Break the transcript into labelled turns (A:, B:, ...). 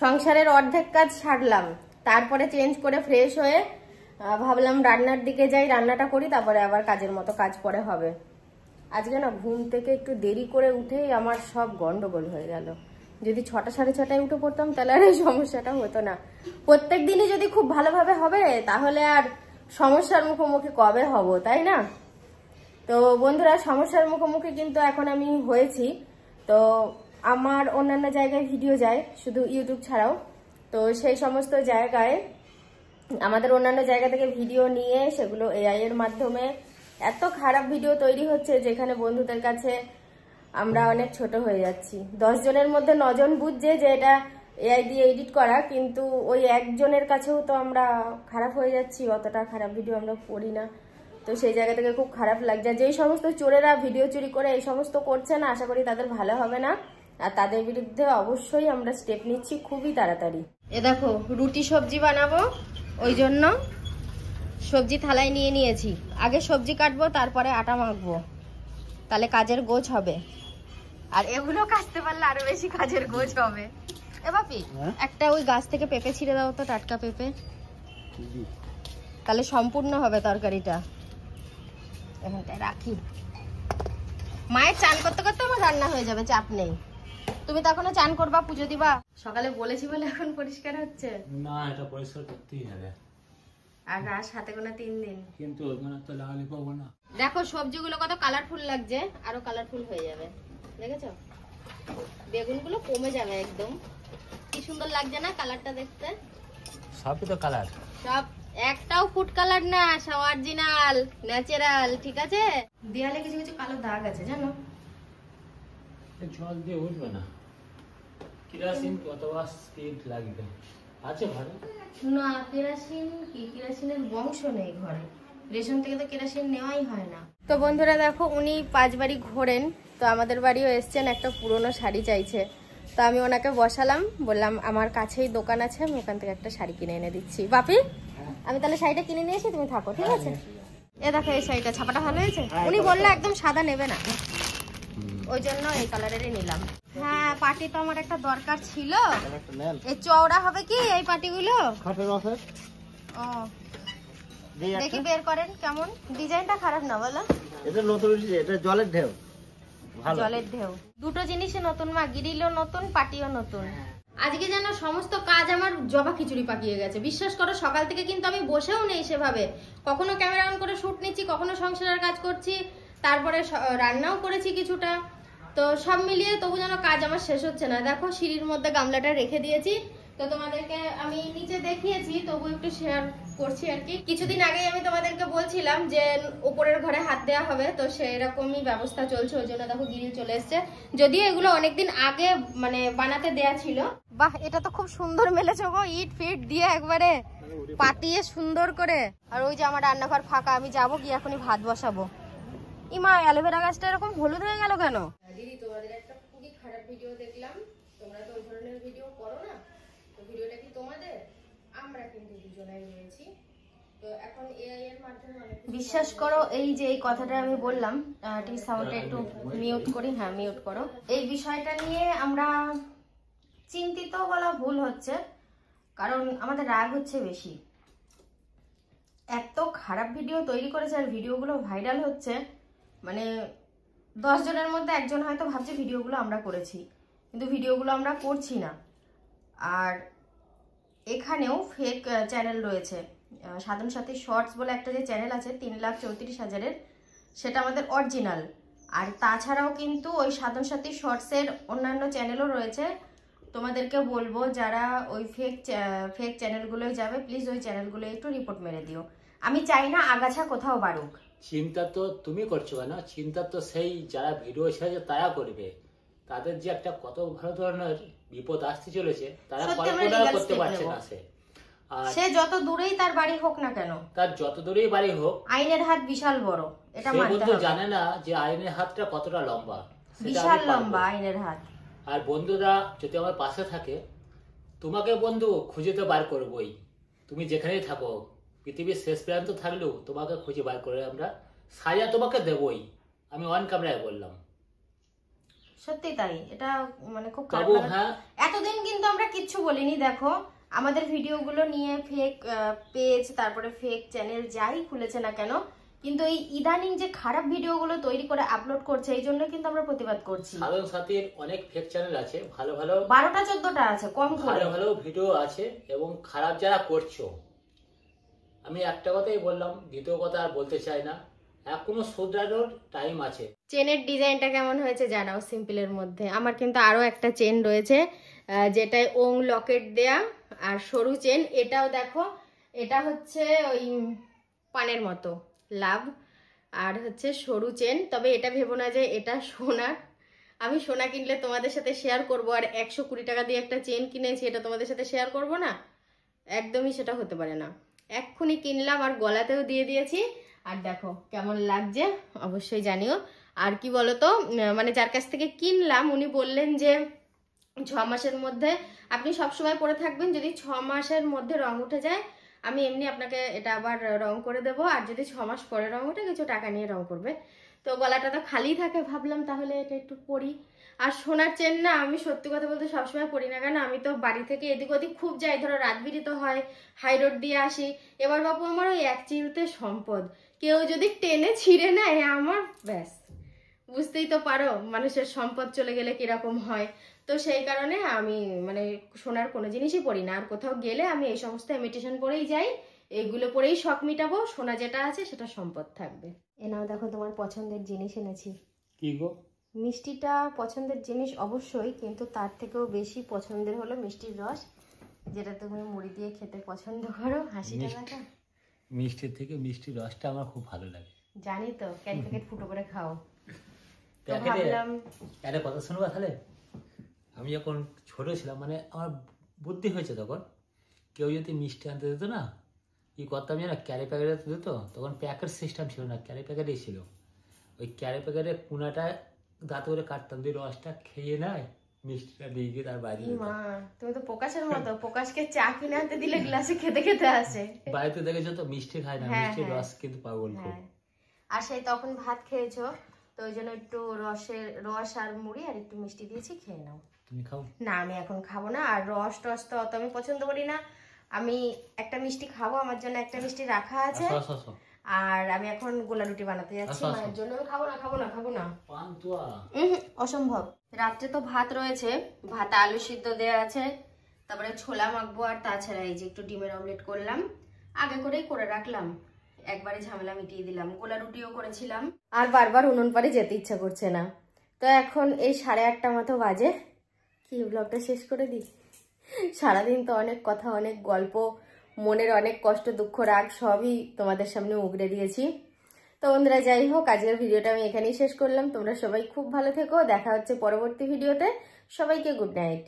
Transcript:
A: সংসারের অর্ধেক কাজ সারলাম, তারপরে চেঞ্জ করে ফ্রেশ হয়ে ভাবলাম রান্নার দিকে যাই, রান্নাটা করি, তারপরে আবার কাজের মতো কাজ পরে হবে। আজকে না ঘুম থেকে একটু দেরি করে উঠেই আমার সব গন্ডগোল হয়ে গেল। যদি 6টা সাড়ে 6টায় উঠে পড়তাম তাহলে আর এই সমস্যাটা হতো না। প্রত্যেক দিনই যদি খুব ভালোভাবে হবে তাহলে আর সমস্যার মুখোমুখি কবে হব, তাই না? তো বন্ধুরা, সমস্যার মুখোমুখি কিন্তু এখন আমি হয়েছি। তো আমার অন্যান্য জায়গায় ভিডিও যায়, শুধু ইউটিউব ছাড়াও। তো সেই সমস্ত জায়গায় আমাদের অন্যান্য জায়গা থেকে ভিডিও নিয়ে সেগুলো এআই এর মাধ্যমে এত খারাপ ভিডিও তৈরি হচ্ছে যেখানে বন্ধুদের কাছে আমরা অনেক ছোট হয়ে যাচ্ছি। 10 জনের মধ্যে 9 জন বুঝছে যে এটা এআই দিয়ে এডিট করা, কিন্তু ওই একজনের কাছেও তো আমরা খারাপ হয়ে যাচ্ছি। অতটা খারাপ ভিডিও আমরা করি না। তো সেই জায়গা থেকে খুব খারাপ লাগছে। যেই সমস্ত চোরেরা ভিডিও চুরি করে এই সমস্ত করছে না, আশা করি তাদের ভালো হবে না, আর তাদের বিরুদ্ধে অবশ্যই আমরা স্টেপ নিচ্ছি খুবই তাড়াতাড়ি। এ দেখো, রুটি সবজি বানাবো, ওই জন্য সবজি থালায় নিয়ে নিয়েছি। আগে সবজি কাটবো, তারপরে আটা মাখবো, তাহলে কাজের গোছ হবে। আর এগুলো কাটতে পারলে আরো বেশি কাজের গোছ হবে। এ বাপি, একটা ওই গাছ থেকে পেঁপে ছিঁড়ে দাও তো, টাটকা পেঁপে, তাহলে সম্পূর্ণ হবে তরকারিটা। এখানটায় রাখি। মায়ের চান করতে করতে আমার রান্না হয়ে যাবে, চাপ নেই। তুমি তখনও চান করবা, পুজো দিবা। সকালে বলেছি বলে এখন পরিষ্কার হচ্ছে
B: না, এটা পরিষ্কার করতেই হবে।
A: আর রাত হাতে গোনা 3 দিন,
B: কিন্তু ওখানে তো লাগালে পাবো না।
A: দেখো সবজিগুলো কত কালারফুল লাগছে, আরো কালারফুল হয়ে যাবে, দেখেছো? বেগুনগুলো কমে যাবে একদম। কি সুন্দর লাগছে না কালারটা দেখতে?
B: সবই তো কালার,
A: সব একটাও ফুড কালার না, সব অরিজিনাল ন্যাচারাল, ঠিক আছে? দেয়ালে কিছু কিছু কালো দাগ আছে জানো?
B: জল দিয়ে উঠবে না, কেরোসিন অথবা স্পিড লাগবে। আছে ঘরে
A: না, কেরোসিন কি, কেরোসিনের বংশ নেই ঘরে। রেশন থেকে তো কেরোসিন নেওয়াই হয় না। তো বন্ধুরা দেখো, উনি 5 বাড়ি ঘোরেন, তো আমাদের বাড়িও এসছেন, একটা পুরনো শাড়ি চাইছে। তো আমি ওনাকে বসালাম, বললাম আমার কাছেই দোকান আছে, আমি ওখান থেকে একটা শাড়ি কিনে এনে দিচ্ছি। বাপি, আমি তাহলে শাড়িটা কিনে নিয়ে এসে তুমি থাকো, ঠিক আছে? এ দেখো, এই শাড়িটা ছাপাটা ভালো হয়েছে। উনি বললে একদম সাদা নেবে না, ওই জন্য এই কালারেরই নিলাম। হ্যাঁ, পাটি তো আমার একটা দরকার ছিল। এই চওড়া হবে কি এই পাটিগুলো? ও, দেখি বের করেন কেমন। ডিজাইনটা খারাপ না বলো?
C: এটা নতুন, এটা জলের ঢেউ, ভালো
A: জলের ঢেউ। দুটো জিনিসই নতুন মা, গ্রিলও নতুন, পাটিও নতুন। আজকে যেন সমস্ত কাজ আমার জবা খিচুড়ি পাকিয়ে গেছে। বিশ্বাস করো, সকাল থেকে কিন্তু আমি বসেও নেই সেভাবে। কখনো ক্যামেরা অন করে শুট নিচ্ছি, কখনো সংসারের কাজ করছি, তারপরে রান্নাও করেছি কিছুটা। তো সব মিলিয়ে তবু যেন কাজ আমার শেষ হচ্ছে না। দেখো, সিঁড়ির মধ্যে গামলাটা রেখে দিয়েছি, তো তোমাদেরকে আমি নিচে দেখিয়েছি, তবু একটু শেয়ার করছি আর কি। কিছুদিন আগেই আমি তোমাদেরকে বলছিলাম যে উপরের ঘরে হাত দেওয়া হবে, তো সেরকমই ব্যবস্থা চলছে। ওই জন্য দেখো গ্রিল চলে এসছে, যদিও এগুলো অনেকদিন আগে মানে বানাতে দেয়া ছিল। বাহ, এটা তো খুব সুন্দর মেলেছে গো, ইট ফিট দিয়ে একবারে পাতিয়ে সুন্দর করে। আর ওই যে আমার রান্নাঘর ফাঁকা, আমি যাবো গিয়ে এখনই ভাত বসাবো। ইমা, অ্যালোভেরা গাছটা এরকম হলুদ হয়ে গেল কেন? দিদি, তোমাদের একটা খুবই খারাপ ভিডিও দেখলাম। তোমরা তো ওই ধরনের ভিডিও করো না, তো ভিডিওটা কি তোমাদের? আমরা কিন্তু দুজনেই রয়েছি। তো এখন এআই এর মাধ্যমে বিশ্বাস করো, এই যে এই কথাটা আমি বললাম, টি সাউন্ডটা একটু মিউট করি। হ্যাঁ, মিউট করো। এই বিষয়টা নিয়ে আমরা চিন্তিত বলা ভুল হচ্ছে, কারণ আমাদের রাগ হচ্ছে বেশি। এত খারাপ ভিডিও তৈরি করেছে আর ভিডিওগুলো ভাইরাল হচ্ছে, মানে 10 জনের মধ্যে একজন হয়তো ভাবছে ভিডিওগুলো আমরা করেছি, কিন্তু ভিডিওগুলো আমরা করছি না। আর এখানেও ফেক চ্যানেল রয়েছে। সাধন সাথী শর্টস বলে একটা যে চ্যানেল আছে 3,34,000-এর, সেটা আমাদের অরিজিনাল। আর তাছাড়াও কিন্তু ওই সাধন সাথী শর্টসের অন্যান্য চ্যানেলও রয়েছে। তোমাদেরকে বলবো, যারা ওই ফেক চ্যানেলগুলোই যাবে, প্লিজ ওই চ্যানেলগুলো একটু রিপোর্ট মেরে দিও। আমি চাই না আগাছা কোথাও বাড়ুক।
B: চিন্তা তো তুমি করছো কেন? চিন্তা তো সেই যারা ভিডিও ছেড়েছে তারা করবে। তাদের যে একটা কত ভালো ধরনের বিপদ আসতে চলেছে, তারা কল্পনা করতে পারছে না। সে যত দূরেই তার বাড়ি হোক না কেন, তার যত দূরেই বাড়ি হোক, আইনের হাত বিশাল বড়, এটা মানতে হবে। জানে না যে আইনের হাতটা কতটা লম্বা, বিশাল লম্বা আইনের হাত। আর বন্ধুরা যদি আমার পাশে থাকে, তোমাকে বন্ধু খুঁজে তো বার করবই। তুমি যেখানেই থাকো, পৃথিবীর শেষ প্রান্ত থাকলেও তোমাকে খুঁজে বার করে আমরা সাজা তোমাকে দেবই। আমি অন ক্যামেরায় বললাম,
A: সত্যি তাই, এটা মানে খুব খারাপ
B: তবু
A: লাগে।
B: হ্যাঁ,
A: এতদিন কিন্তু আমরা কিচ্ছু বলিনি, দেখো আমাদের ভিডিওগুলো নিয়ে ফেক পেজ, তারপরে ফেক চ্যানেল যাই খুলেছে না কেন, কিন্তু এই ইদানিং যে খারাপ ভিডিওগুলো তৈরি করে আপলোড করছে, এই জন্য কিন্তু আমরা প্রতিবাদ করছি।
B: সাধন সাথীর অনেক ফেক চ্যানেল আছে, ভালো ভালো
A: 12টা-14টা আছে কম করে।
B: ভালো ভালো ভিডিও আছে, এবং খারাপ যারা করছো, আমি একটা কথাই বললাম, দ্বিতীয় কথা আর বলতে চাই না, এখনো শুধরানোর টাইম আছে।
A: চেনের ডিজাইনটা কেমন হয়েছে জানাও সিম্পলের মধ্যে। আমার কিন্তু আরো একটা চেন রয়েছে যেটায় ওং লকেট দেয়া আর সরু চেন, এটাও দেখো, এটা হচ্ছে ওই পানের মতো লাভ, আর হচ্ছে সরু চেন। তবে এটা ভেবো না যে এটা সোনার, আমি সোনা কিনলে তোমাদের সাথে শেয়ার করব, আর 120 টাকা দিয়ে একটা চেন কিনেছি এটা তোমাদের সাথে শেয়ার করব না, একদমই সেটা হতে পারে না। এক্ষুনি কিনলাম আর গলাতেও দিয়ে দিয়েছি, আর দেখো কেমন লাগছে অবশ্যই জানিও। আর কি বলতো, মানে যার কাছ থেকে কিনলাম উনি বললেন যে 6 মাসের মধ্যে আপনি সবসময় পরে থাকবেন, যদি 6 মাসের মধ্যে রং উঠে যায় আমি এমনি আপনাকে এটা আবার রং করে দেবো, আর যদি 6 মাস পরে রং উঠে কিছু টাকা নিয়ে রং করবে। তো গলাটা তো খালি থাকে, ভাবলাম তাহলে এটা একটু পরি। আর সোনার চেন না, আমি সত্যি কথা বলতে সবসময় পরি না, কেন আমি তো বাড়ি থেকে এদিক ওদিক খুব যাই, ধরো রাত বিরিত হয়, হাই রোড দিয়ে আসি। এবার বাপু আমার ওই এক চিলতে সম্পদ, কেউ যদি টেনে ছিঁড়ে নেয় আমার ব্যাস, বুঝতেই তো পারো মানুষের সম্পদ চলে গেলে কিরকম হয়। তো সেই কারণে আমি মানে সোনার কোনো জিনিসই পরি না, আর কোথাও গেলে আমি এই সমস্ত ইমিটেশন পরেই যাই, এইগুলো পরেই শখ মিটাবো, সোনা যেটা আছে সেটা সম্পদ থাকবে। এ নাও দেখো তোমার পছন্দের জিনিস এনেছি।
B: কি গো?
A: মিষ্টিটা পছন্দের জিনিস অবশ্যই, কিন্তু তার থেকেও বেশি পছন্দের হলো মিষ্টির রস, যেটা তুমি মুড়ি দিয়ে খেতে পছন্দ করো। হাসিটা দেখা,
B: মিষ্টির থেকে মিষ্টির রসটা আমার খুব ভালো লাগে।
A: জানি তো, ক্যারি প্যাকেট ফুটো করে খাও। তো
B: প্যাকেটে
A: ভাবলাম
B: একটা কথা শুনবা তাহলে, আমি যখন ছোট ছিলাম, মানে আমার বুদ্ধি হয়েছে তখন, কেউ যদি মিষ্টি আনতে দিত না, কি করতাম জানো, ক্যারি প্যাকেটে দিত, তখন প্যাকেট সিস্টেম ছিল না, ক্যারি প্যাকেটেই ছিল, ওই ক্যারি প্যাকেটের কুনাটা দাঁতে করে কাটতাম, দিয়ে রসটা খেয়ে নেয়, মিষ্টিটা দিয়ে গিয়ে তার বাইরে দিতাম।
A: মা তুমি তো প্রকাশের মতো, প্রকাশকে চা কিনে আনতে দিলে গ্লাসে খেতে খেতে আসে।
B: বাড়িতে দেখেছো তো, মিষ্টি খায় না,
A: হ্যাঁ,
B: মিষ্টির
A: হ্যাঁ।
B: রস কিন্তু পাগল খুব।
A: হ্যাঁ, আর সেই তখন ভাত খেয়েছো, তো ওই জন্য একটু রস আর মুড়ি আর একটু মিষ্টি দিয়েছি, খেয়ে নাও।
B: তুমি খাও
A: না আমি এখন খাবো না, আর রস টস তো অত আমি পছন্দ করি না। আমি একটা মিষ্টি খাবো, আমার জন্য একটা মিষ্টি রাখা আছে,
B: আসো, আসো, আসো।
A: আর আমি এখন গোলা রুটি বানাতে যাচ্ছি
B: আসো, আসো।
A: মায়ের জন্য। আমি খাবো না, খাবো না, খাবো না,
B: পান্তুয়া।
A: অসম্ভব। রাত্রে তো ভাত রয়েছে, ভাত আলু সিদ্ধ দেওয়া আছে, তারপরে ছোলা মাখবো, আর তাছাড়া এই যে একটু ডিমের অমলেট করলাম, আগে করেই করে রাখলাম, একবারে ঝামেলা মিটিয়ে দিলাম। গোলা রুটিও করেছিলাম, আর বারবার উনুন পাড়ে যেতে ইচ্ছা করছে না। তো এখন এই 8:30 মতো বাজে, কি ব্লগটা শেষ করে দিই। সারাদিন তো অনেক কথা, অনেক গল্প, মনের অনেক কষ্ট, দুঃখ, রাগ সবই তোমাদের সামনে উগড়ে দিয়েছি। তো বন্ধুরা যাই হোক, আজকের ভিডিওটা আমি এখানেই শেষ করলাম। তোমরা সবাই খুব ভালো থেকো, দেখা হচ্ছে পরবর্তী ভিডিওতে। সবাইকে গুড নাইট।